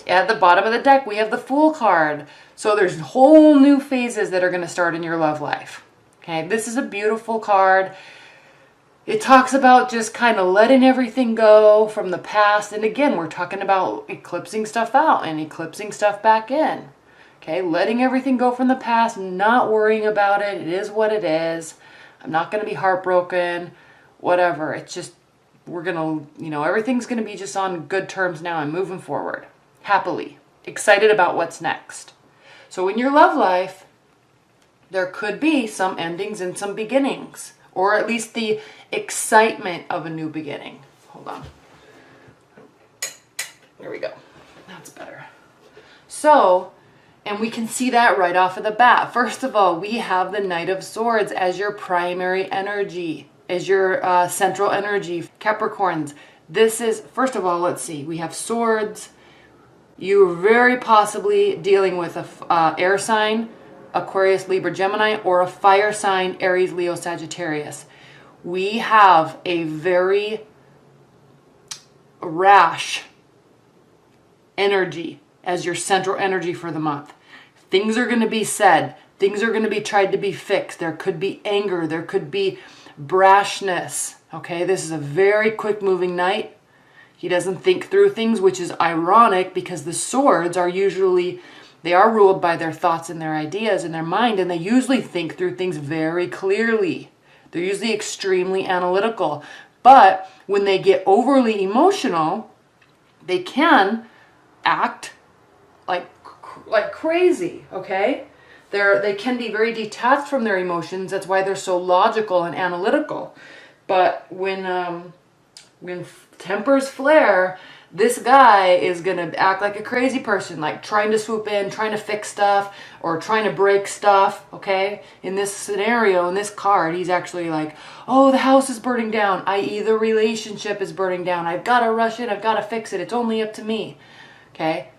At the bottom of the deck, we have the Fool card. So there's whole new phases that are going to start in your love life. Okay, this is a beautiful card. It talks about just kind of letting everything go from the past. And again, we're talking about eclipsing stuff out and eclipsing stuff back in. Okay, letting everything go from the past, not worrying about it. It is what it is. I'm not going to be heartbroken, whatever. It's just, we're going to, everything's going to be just on good terms now and moving forward. Happily. Excited about what's next. So in your love life, there could be some endings and some beginnings. Or at least the excitement of a new beginning. Hold on. There we go. That's better. So, and we can see that right off of the bat. First of all, we have the Knight of Swords as your primary energy, as your central energy. Capricorns, this is, first of all, let's see. We have swords. You're very possibly dealing with a air sign, Aquarius, Libra, Gemini, or a fire sign, Aries, Leo, Sagittarius. We have a very rash energy as your central energy for the month. Things are going to be said. Things are going to be tried to be fixed. There could be anger. There could be brashness. Okay, this is a very quick moving knight. He doesn't think through things, which is ironic because the swords are usually, they are ruled by their thoughts and their ideas and their mind, and they usually think through things very clearly. They're usually extremely analytical. But when they get overly emotional, they can act like crazy, okay? They can be very detached from their emotions. That's why they're so logical and analytical. But when tempers flare, this guy is going to act like a crazy person, like trying to swoop in, trying to fix stuff, or trying to break stuff, okay? In this scenario, in this card, he's actually like, oh, the house is burning down, i.e. the relationship is burning down. I've got to rush in, I've got to fix it. It's only up to me, okay?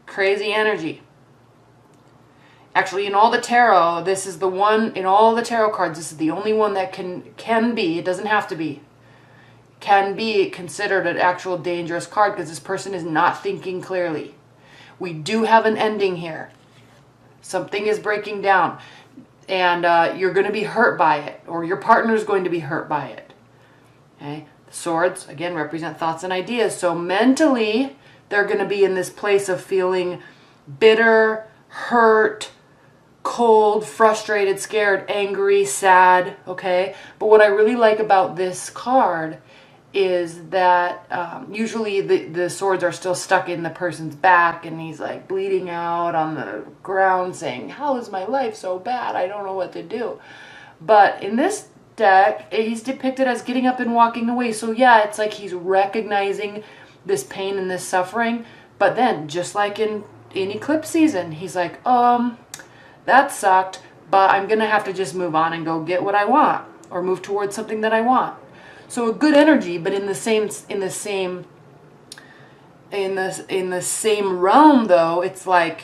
Crazy energy. Actually, in all the tarot, this is the one, in all the tarot cards, this is the only one that can be, it doesn't have to be, can be considered an actual dangerous card because this person is not thinking clearly. We do have an ending here. Something is breaking down and you're going to be hurt by it, or your partner is going to be hurt by it. Okay? The swords, again, represent thoughts and ideas. So mentally, they're going to be in this place of feeling bitter, hurt, cold, frustrated, scared, angry, sad, okay? But what I really like about this card is that usually the swords are still stuck in the person's back and he's like bleeding out on the ground saying, how is my life so bad? I don't know what to do. But in this deck, he's depicted as getting up and walking away. So yeah, it's like he's recognizing this pain and this suffering. But then, just like in eclipse season, he's like, that sucked, but I'm going to have to just move on and go get what I want or move towards something that I want. So a good energy, but in the same realm though, it's like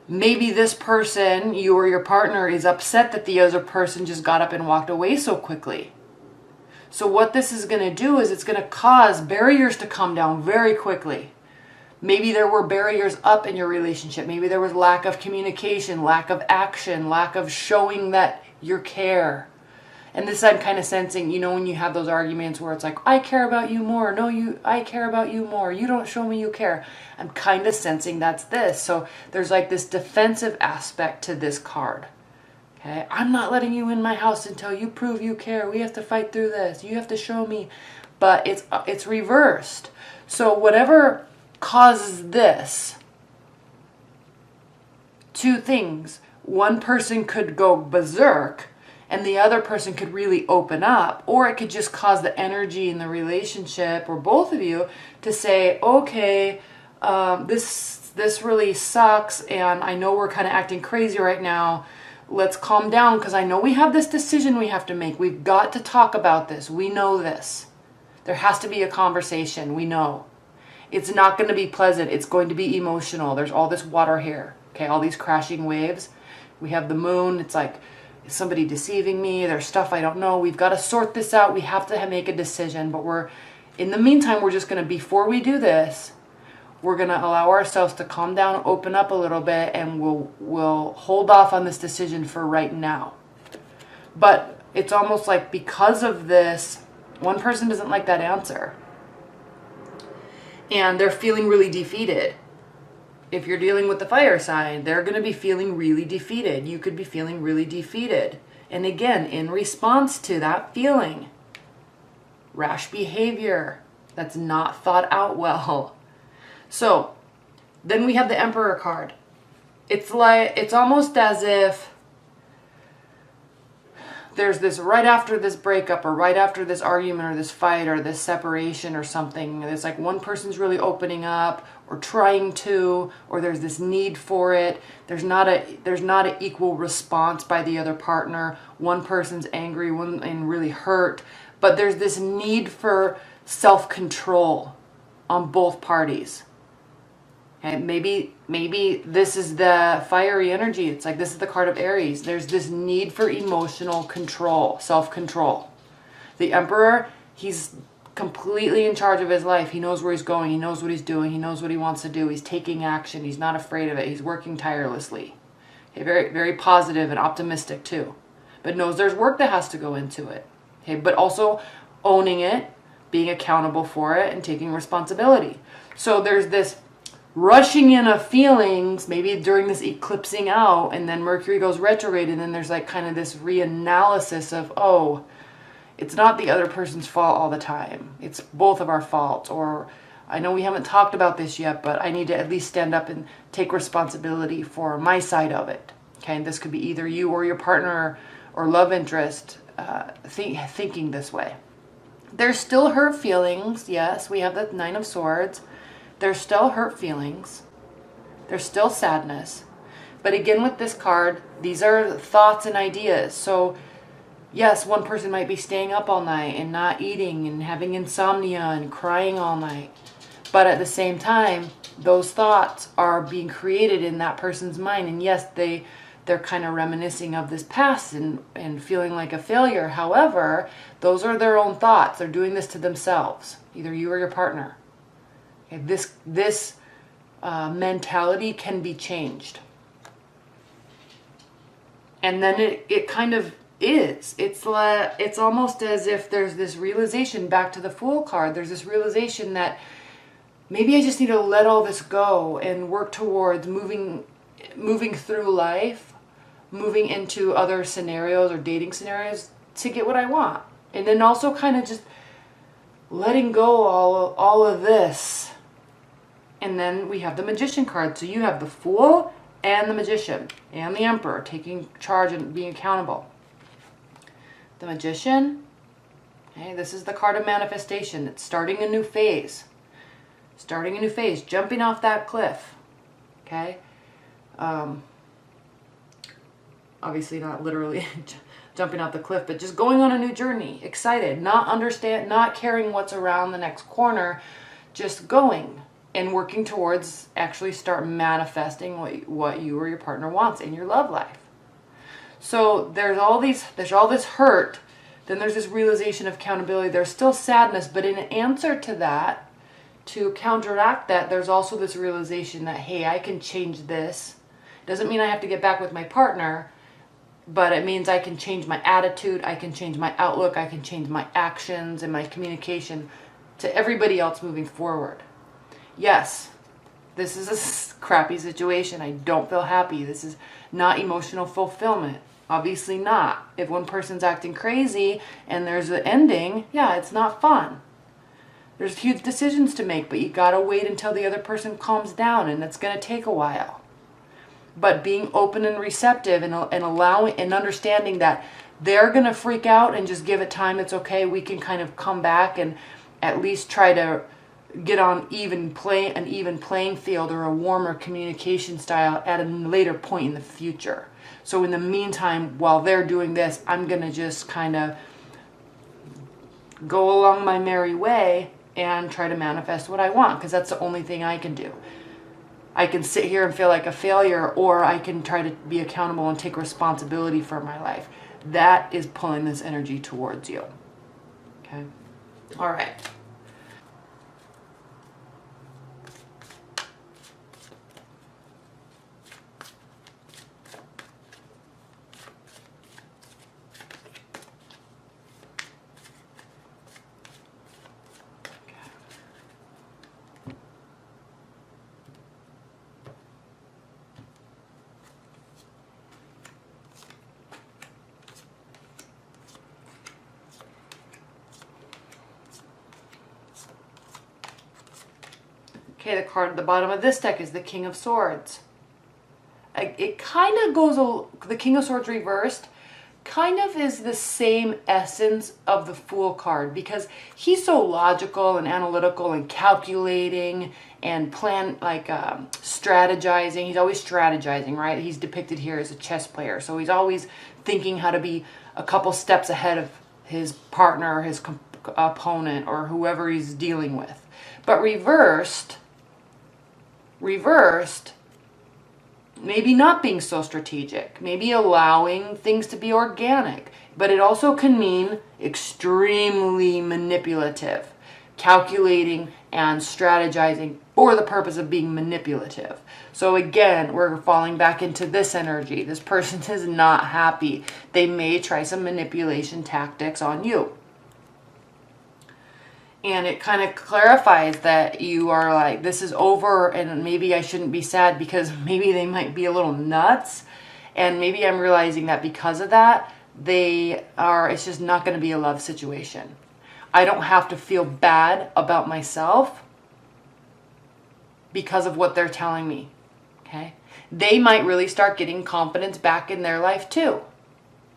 maybe this person, you or your partner, is upset that the other person just got up and walked away so quickly. So what this is going to do is it's going to cause barriers to come down very quickly. Maybe there were barriers up in your relationship. Maybe there was lack of communication, lack of action, lack of showing that you care. And this I'm kind of sensing, you know, when you have those arguments where it's like, I care about you more. No, I care about you more. You don't show me you care. I'm kind of sensing that's this. So there's like this defensive aspect to this card. Okay, I'm not letting you in my house until you prove you care. We have to fight through this. You have to show me. But it's reversed. So whatever causes this, two things. One person could go berserk and the other person could really open up, or it could just cause the energy in the relationship or both of you to say, okay, this really sucks and I know we're kind of acting crazy right now. Let's calm down because I know we have this decision we have to make. We've got to talk about this. We know this. There has to be a conversation. We know. It's not going to be pleasant. It's going to be emotional. There's all this water here. Okay, all these crashing waves. We have the moon. It's like, is somebody deceiving me? There's stuff I don't know. We've got to sort this out. We have to make a decision. But in the meantime, we're just going to, before we do this, we're going to allow ourselves to calm down, open up a little bit, and we'll hold off on this decision for right now. But it's almost like because of this, one person doesn't like that answer. And they're feeling really defeated. If you're dealing with the fire sign, they're going to be feeling really defeated. You could be feeling really defeated. And again, in response to that feeling, rash behavior that's not thought out well. So then we have the Emperor card. It's almost as if there's this right after this breakup or right after this argument or this fight or this separation or something. It's like one person's really opening up or trying to, or there's this need for it. There's not an equal response by the other partner. One person's angry, one and really hurt, but there's this need for self-control on both parties. And maybe this is the fiery energy. It's like this is the card of Aries. There's this need for emotional control, self-control. The Emperor, he's completely in charge of his life. He knows where he's going. He knows what he's doing. He knows what he wants to do. He's taking action. He's not afraid of it. He's working tirelessly. Okay, very, very positive and optimistic too. But knows there's work that has to go into it. Okay, but also owning it, being accountable for it, and taking responsibility. So there's this rushing in of feelings, maybe during this eclipsing out, and then Mercury goes retrograde, and then there's like kind of this reanalysis of, oh, it's not the other person's fault all the time. It's both of our faults. Or I know we haven't talked about this yet, but I need to at least stand up and take responsibility for my side of it. Okay, and this could be either you or your partner or love interest thinking this way. There's still hurt feelings. Yes, we have the Nine of Swords. There's still hurt feelings. There's still sadness. But again, with this card, these are thoughts and ideas. So yes, one person might be staying up all night and not eating and having insomnia and crying all night. But at the same time, those thoughts are being created in that person's mind. And yes, they're kind of reminiscing of this past and feeling like a failure. However, those are their own thoughts. They're doing this to themselves, either you or your partner. Okay, this mentality can be changed. And then it kind of is. It's almost as if there's this realization, back to the Fool card, there's this realization that maybe I just need to let all this go and work towards moving through life, moving into other scenarios or dating scenarios to get what I want. And then also kind of just letting go all of this. And then we have the Magician card. So you have the Fool and the Magician and the Emperor taking charge and being accountable. The Magician, okay, this is the card of manifestation. It's starting a new phase. Starting a new phase, jumping off that cliff. Okay? Obviously not literally jumping off the cliff, but just going on a new journey, excited, not caring what's around the next corner, just going and working towards actually start manifesting what you or your partner wants in your love life. So there's all this hurt, then there's this realization of accountability. There's still sadness, but in answer to that, to counteract that, there's also this realization that, hey, I can change this. Doesn't mean I have to get back with my partner, but it means I can change my attitude, I can change my outlook, I can change my actions and my communication to everybody else moving forward. Yes, this is a crappy situation. I don't feel happy. This is not emotional fulfillment. Obviously not. If one person's acting crazy and there's an ending, yeah, it's not fun. There's huge decisions to make, but you gotta wait until the other person calms down, and it's gonna take a while. But being open and receptive and allowing and understanding that they're gonna freak out and just give it time, it's okay. We can kind of come back and at least try to get on an even playing field or a warmer communication style at a later point in the future. So in the meantime, while they're doing this, I'm going to just kind of go along my merry way and try to manifest what I want, because that's the only thing I can do. I can sit here and feel like a failure, or I can try to be accountable and take responsibility for my life. That is pulling this energy towards you. Okay? All right. Okay, the card at the bottom of this deck is the King of Swords. It kind of goes, the King of Swords reversed kind of is the same essence of the Fool card, because he's so logical and analytical and calculating and strategizing. He's always strategizing, right? He's depicted here as a chess player, so he's always thinking how to be a couple steps ahead of his partner or his opponent or whoever he's dealing with. But reversed, maybe not being so strategic, maybe allowing things to be organic, but it also can mean extremely manipulative, calculating and strategizing for the purpose of being manipulative. So again, we're falling back into this energy. This person is not happy. They may try some manipulation tactics on you. And it kind of clarifies that you are like, this is over, and maybe I shouldn't be sad, because maybe they might be a little nuts. And maybe I'm realizing that because of that, it's just not going to be a love situation. I don't have to feel bad about myself because of what they're telling me. Okay? They might really start getting confidence back in their life too.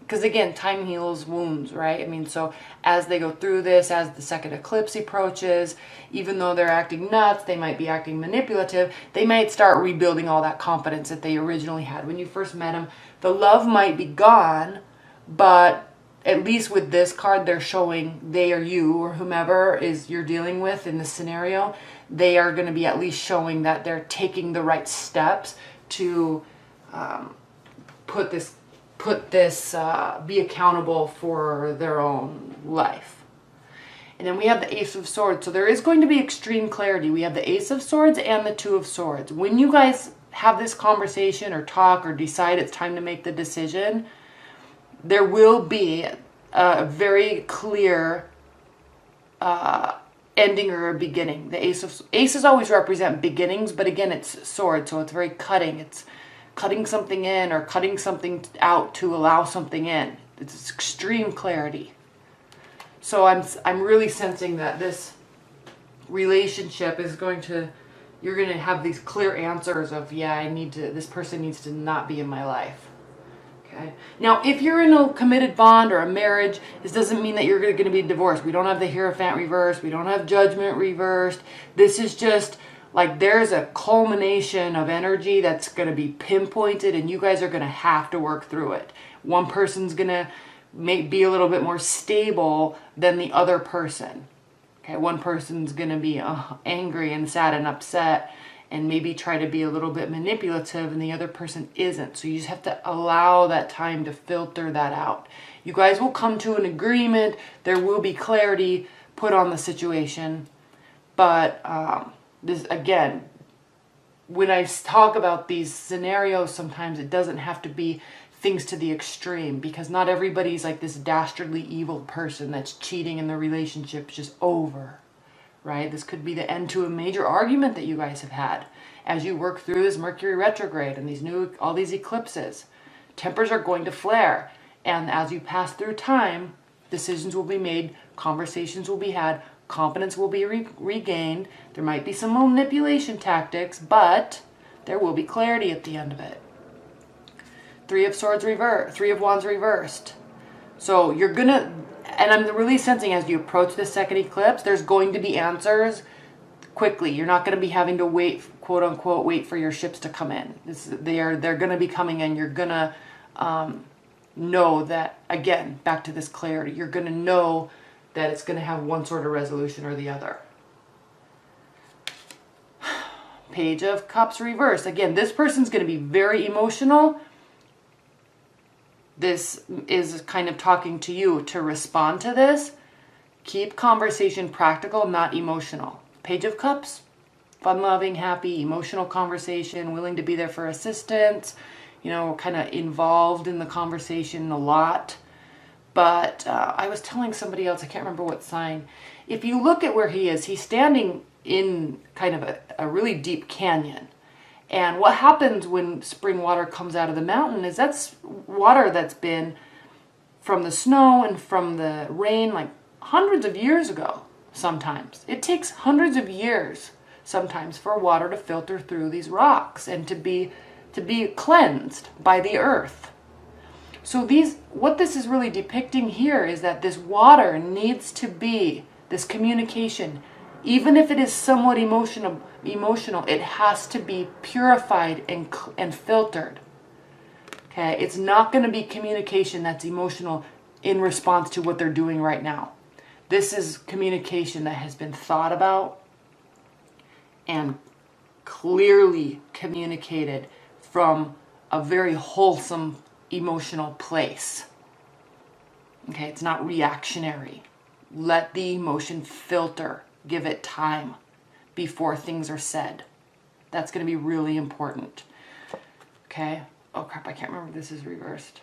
Because again, time heals wounds, right? I mean, so as they go through this, as the second eclipse approaches, even though they're acting nuts, they might be acting manipulative, they might start rebuilding all that confidence that they originally had when you first met them. The love might be gone, but at least with this card, they're showing they or you or whomever is you're dealing with in this scenario, they are going to be at least showing that they're taking the right steps to be accountable for their own life. And then we have the Ace of Swords. So there is going to be extreme clarity. We have the Ace of Swords and the Two of Swords. When you guys have this conversation or talk or decide it's time to make the decision, there will be a very clear ending or a beginning. The aces always represent beginnings, but again, it's sword, so it's very cutting. It's cutting something in or cutting something out to allow something in. It's extreme clarity. So I'm really sensing that this relationship is you're going to have these clear answers of, yeah, this person needs to not be in my life. Okay. Now, if you're in a committed bond or a marriage, this doesn't mean that you're going to be divorced. We don't have the Hierophant reversed. We don't have Judgment reversed. This is just like there's a culmination of energy that's going to be pinpointed, and you guys are going to have to work through it. One person's going to be a little bit more stable than the other person. Okay, one person's going to be angry and sad and upset and maybe try to be a little bit manipulative, and the other person isn't. So you just have to allow that time to filter that out. You guys will come to an agreement. There will be clarity put on the situation. But this, again, when I talk about these scenarios, sometimes it doesn't have to be things to the extreme, because not everybody's like this dastardly evil person that's cheating and the relationship's just over, right? This could be the end to a major argument that you guys have had as you work through this Mercury retrograde and all these eclipses. Tempers are going to flare, and as you pass through time, decisions will be made, conversations will be had, confidence will be regained. There might be some manipulation tactics, but there will be clarity at the end of it. Three of Wands reversed. So you're gonna, and I'm really sensing as you approach this second eclipse, there's going to be answers quickly. You're not going to be having to wait, quote unquote, wait for your ships to come in. They're going to be coming in. You're going to know that, again, back to this clarity, you're going to know that it's going to have one sort of resolution or the other. Page of Cups reversed. Again, this person's going to be very emotional. This is kind of talking to you to respond to this. Keep conversation practical, not emotional. Page of Cups, fun-loving, happy, emotional conversation, willing to be there for assistance, kind of involved in the conversation a lot. But I was telling somebody else, I can't remember what sign, if you look at where he is, he's standing in kind of a really deep canyon. And what happens when spring water comes out of the mountain is that's water that's been from the snow and from the rain like hundreds of years ago sometimes. It takes hundreds of years sometimes for water to filter through these rocks and to be cleansed by the earth. So what this is really depicting here is that this water needs to be, this communication, even if it is somewhat emotional, it has to be purified and filtered. Okay, it's not going to be communication that's emotional in response to what they're doing right now. This is communication that has been thought about and clearly communicated from a very wholesome emotional place. Okay, it's not reactionary. Let the emotion filter. Give it time before things are said. That's going to be really important. Okay. Oh crap, I can't remember if this is reversed.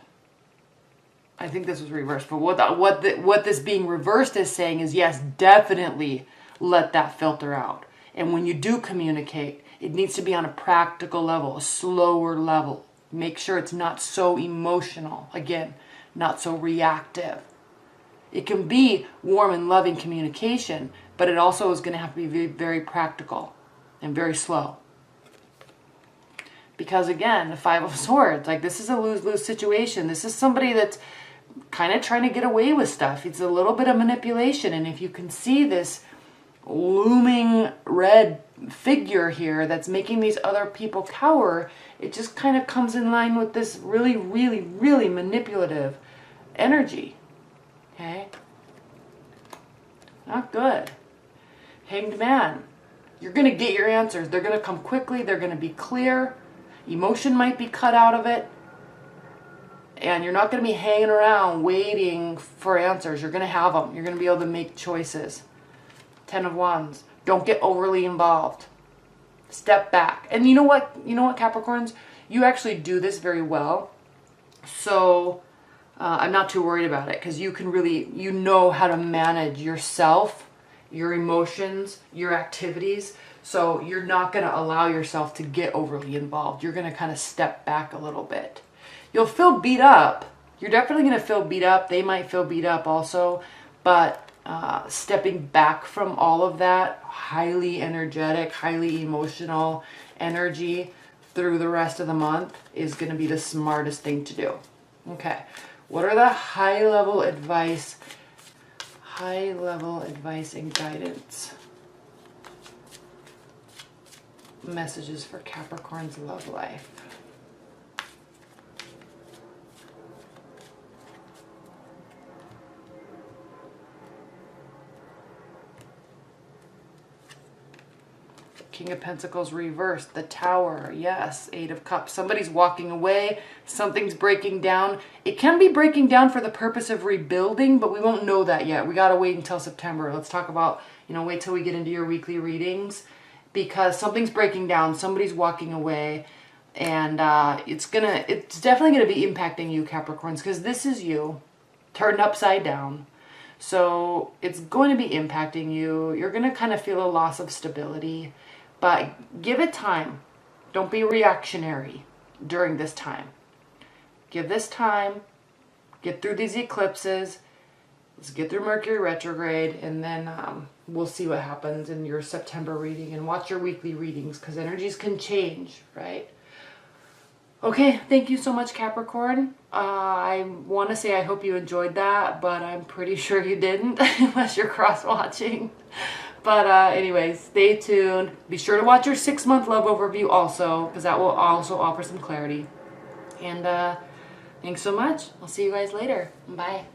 I think this was reversed. But what this being reversed is saying is, yes, definitely let that filter out. And when you do communicate, it needs to be on a practical level, a slower level. Make sure it's not so emotional. Again, not so reactive. It can be warm and loving communication, but it also is going to have to be very, very practical and very slow. Because again, the Five of Swords, like this is a lose-lose situation. This is somebody that's kind of trying to get away with stuff. It's a little bit of manipulation. And if you can see this looming red figure here that's making these other people cower, it just kind of comes in line with this really, really, really manipulative energy. Okay? Not good. Hanged Man. You're going to get your answers. They're going to come quickly. They're going to be clear. Emotion might be cut out of it. And you're not going to be hanging around waiting for answers. You're going to have them. You're going to be able to make choices. 10 of Wands. Don't get overly involved. Step back. And you know what? You know what, Capricorns? You actually do this very well. So I'm not too worried about it because you can really, you know how to manage yourself, your emotions, your activities. So you're not going to allow yourself to get overly involved. You're going to kind of step back a little bit. You'll feel beat up. You're definitely going to feel beat up. They might feel beat up also. But stepping back from all of that highly energetic, highly emotional energy through the rest of the month is going to be the smartest thing to do. Okay. What are the high-level advice and guidance messages for Capricorn's love life? King of Pentacles reversed, the Tower, yes, Eight of Cups. Somebody's walking away, something's breaking down. It can be breaking down for the purpose of rebuilding, but we won't know that yet. We got to wait until September. Let's talk about, wait till we get into your weekly readings, because something's breaking down, somebody's walking away, and it's definitely going to be impacting you, Capricorns, because this is you, turned upside down. So it's going to be impacting you. You're going to kind of feel a loss of stability. But give it time. Don't be reactionary during this time. Give this time. Get through these eclipses. Let's get through Mercury retrograde. And then we'll see what happens in your September reading. And watch your weekly readings because energies can change, right? Okay, thank you so much, Capricorn. I want to say I hope you enjoyed that, but I'm pretty sure you didn't unless you're cross-watching. But anyways, stay tuned. Be sure to watch your 6-month love overview also, because that will also offer some clarity. And thanks so much. I'll see you guys later. Bye.